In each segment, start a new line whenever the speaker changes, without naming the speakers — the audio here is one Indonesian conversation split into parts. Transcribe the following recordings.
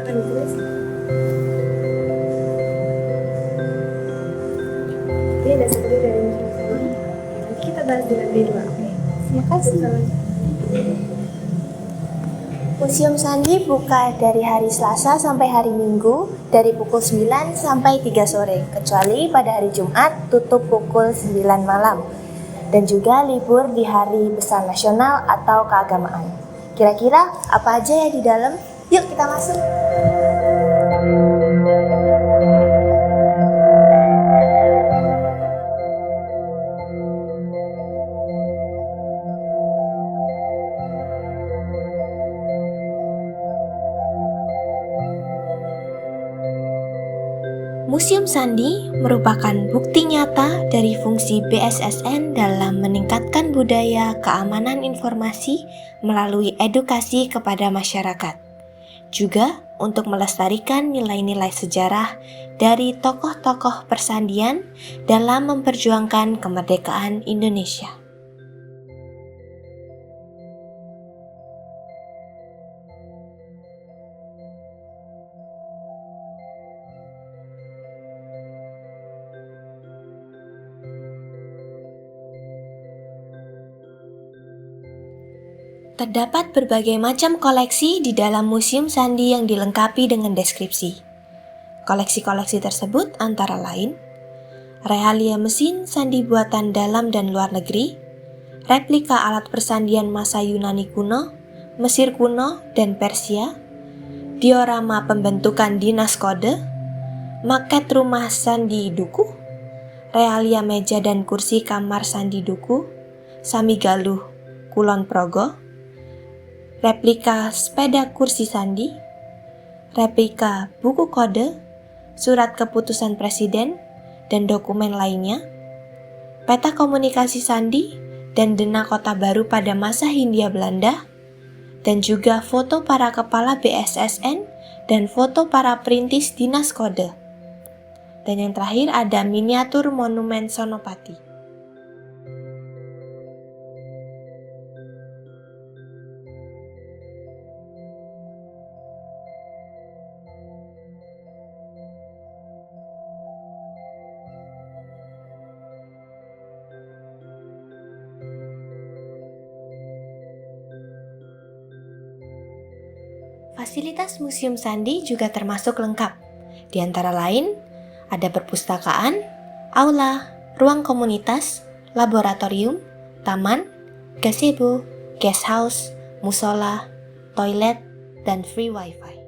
akan ditulis. Ini ada satu dari Museum Sandi. Nanti kita bahas di lantai 2. Oke.
Terima kasih. Museum Sandi buka dari hari Selasa sampai hari Minggu dari pukul 9 sampai 3 sore, kecuali pada hari Jumat tutup pukul 9 malam. Dan juga libur di hari besar nasional atau keagamaan. Kira-kira apa aja ya di dalam? Yuk kita masuk. Museum Sandi merupakan bukti nyata dari fungsi BSSN dalam meningkatkan budaya keamanan informasi melalui edukasi kepada masyarakat. Juga untuk melestarikan nilai-nilai sejarah dari tokoh-tokoh persandian dalam memperjuangkan kemerdekaan Indonesia. Terdapat berbagai macam koleksi di dalam Museum Sandi yang dilengkapi dengan deskripsi. Koleksi-koleksi tersebut antara lain realia mesin sandi buatan dalam dan luar negeri, replika alat persandian masa Yunani kuno, Mesir kuno, dan Persia, diorama pembentukan dinas kode, maket rumah sandi duku, realia meja dan kursi kamar sandi duku, Samigaluh, Kulon Progo, replika sepeda kursi sandi, replika buku kode, surat keputusan presiden, dan dokumen lainnya, peta komunikasi sandi, dan dena kota baru pada masa Hindia Belanda, dan juga foto para kepala BSSN dan foto para perintis dinas kode. Dan yang terakhir ada miniatur monumen Sonopati. Fasilitas Museum Sandi juga termasuk lengkap. Di antara lain, ada perpustakaan, aula, ruang komunitas, laboratorium, taman, gazebo, guest house, musola, toilet, dan free wifi.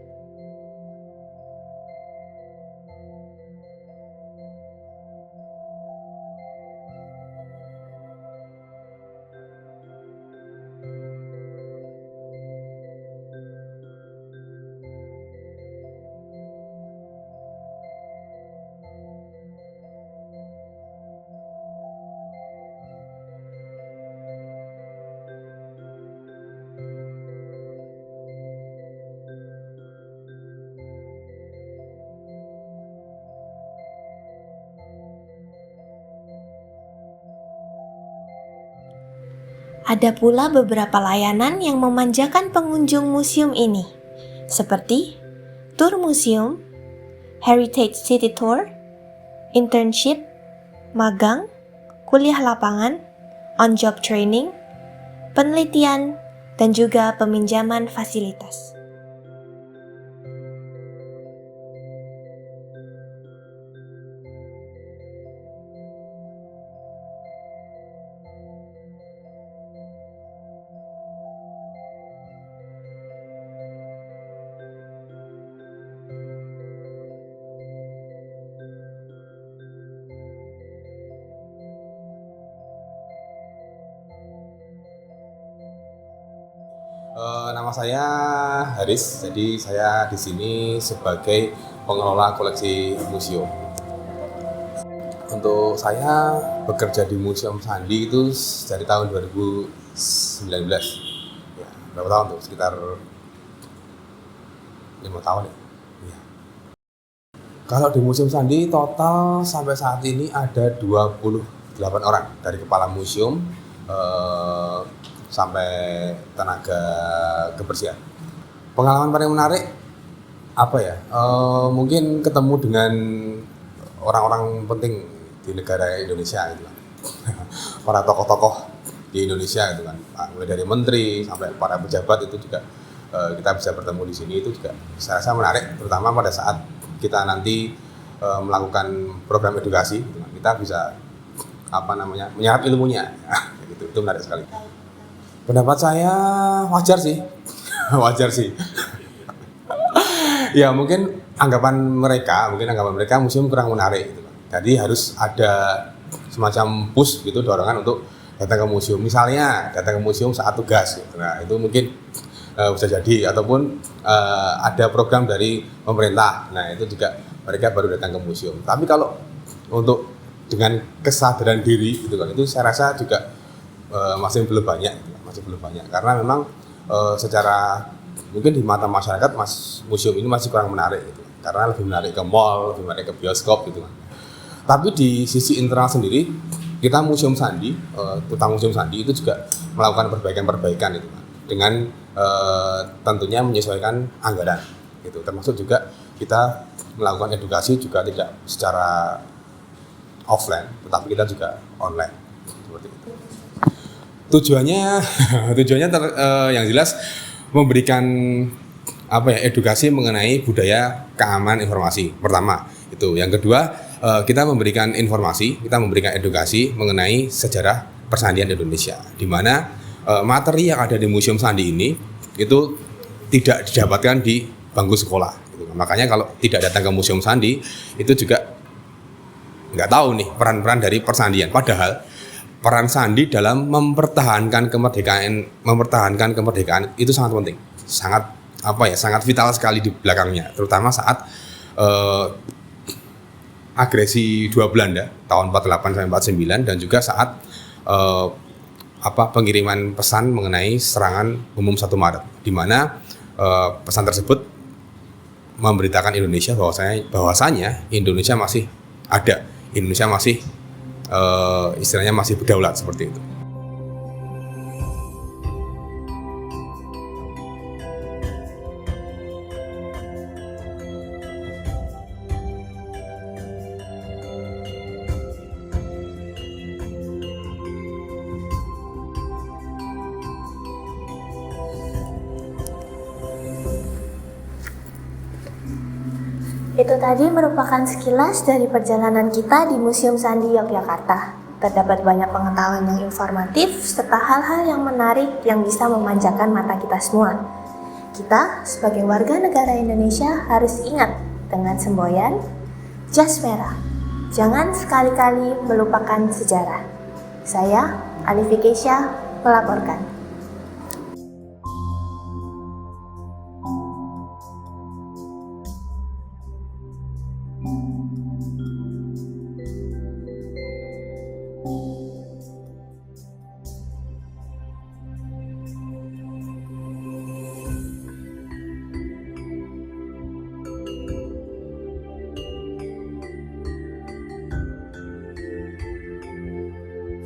Ada pula beberapa layanan yang memanjakan pengunjung museum ini, seperti tur museum, heritage city tour, internship, magang, kuliah lapangan, on-job training, penelitian, dan juga peminjaman fasilitas.
Nama saya Haris, jadi saya di sini sebagai pengelola koleksi museum. Untuk saya bekerja di Museum Sandi itu dari tahun 2019. Ya, berapa tahun tuh? Sekitar 5 tahun ya. Ya. Kalau di Museum Sandi total sampai saat ini ada 28 orang dari kepala museum sampai tenaga kebersihan. Pengalaman paling menarik mungkin ketemu dengan orang-orang penting di negara Indonesia gitu kan. Para tokoh-tokoh di Indonesia gitu kan, mulai dari menteri sampai para pejabat itu juga kita bisa bertemu di sini, itu juga saya rasa menarik, terutama pada saat kita nanti melakukan program edukasi gitu kan. Kita bisa menyerap ilmunya. Itu menarik sekali. Pendapat saya wajar sih. Wajar sih. Ya mungkin anggapan mereka museum kurang menarik gitu. Jadi harus ada semacam push gitu, dorongan untuk datang ke museum. Misalnya datang ke museum saat tugas gitu. Nah, itu mungkin bisa jadi, ataupun ada program dari pemerintah. Nah, itu juga mereka baru datang ke museum. Tapi kalau untuk dengan kesadaran diri gitu kan, itu saya rasa juga masih belum banyak gitu. Masih belum banyak karena memang secara mungkin di mata masyarakat museum ini masih kurang menarik gitu. Karena lebih menarik ke mall, lebih menarik ke bioskop gitu kan. Tapi di sisi internal sendiri, kita Museum Sandi, Museum Sandi itu juga melakukan perbaikan-perbaikan itu kan, dengan tentunya menyesuaikan anggaran gitu. Termasuk juga kita melakukan edukasi juga tidak secara offline, tetapi kita juga online seperti itu. Tujuannya yang jelas memberikan edukasi mengenai budaya keamanan informasi. Pertama itu. Yang kedua, kita memberikan informasi, kita memberikan edukasi mengenai sejarah persandian Indonesia, di mana materi yang ada di Museum Sandi ini itu tidak didapatkan di bangku sekolah gitu. Makanya kalau tidak datang ke Museum Sandi itu juga nggak tahu nih peran-peran dari persandian. Padahal peran sandi dalam mempertahankan kemerdekaan itu sangat penting, sangat vital sekali di belakangnya, terutama saat agresi dua Belanda tahun 48 sampai 49, dan juga saat pengiriman pesan mengenai serangan umum 1 Maret, di mana pesan tersebut memberitakan Indonesia bahwasanya Indonesia masih ada, Indonesia masih istilahnya masih berdaulat seperti itu.
Itu tadi merupakan sekilas dari perjalanan kita di Museum Sandi Yogyakarta. Terdapat banyak pengetahuan yang informatif serta hal-hal yang menarik yang bisa memanjakan mata kita semua. Kita sebagai warga negara Indonesia harus ingat dengan semboyan jas merah. Jangan sekali-kali melupakan sejarah. Saya, Alifi Keisha, melaporkan.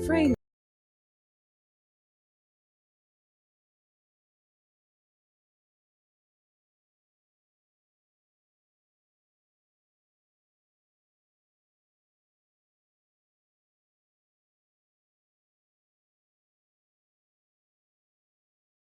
Frame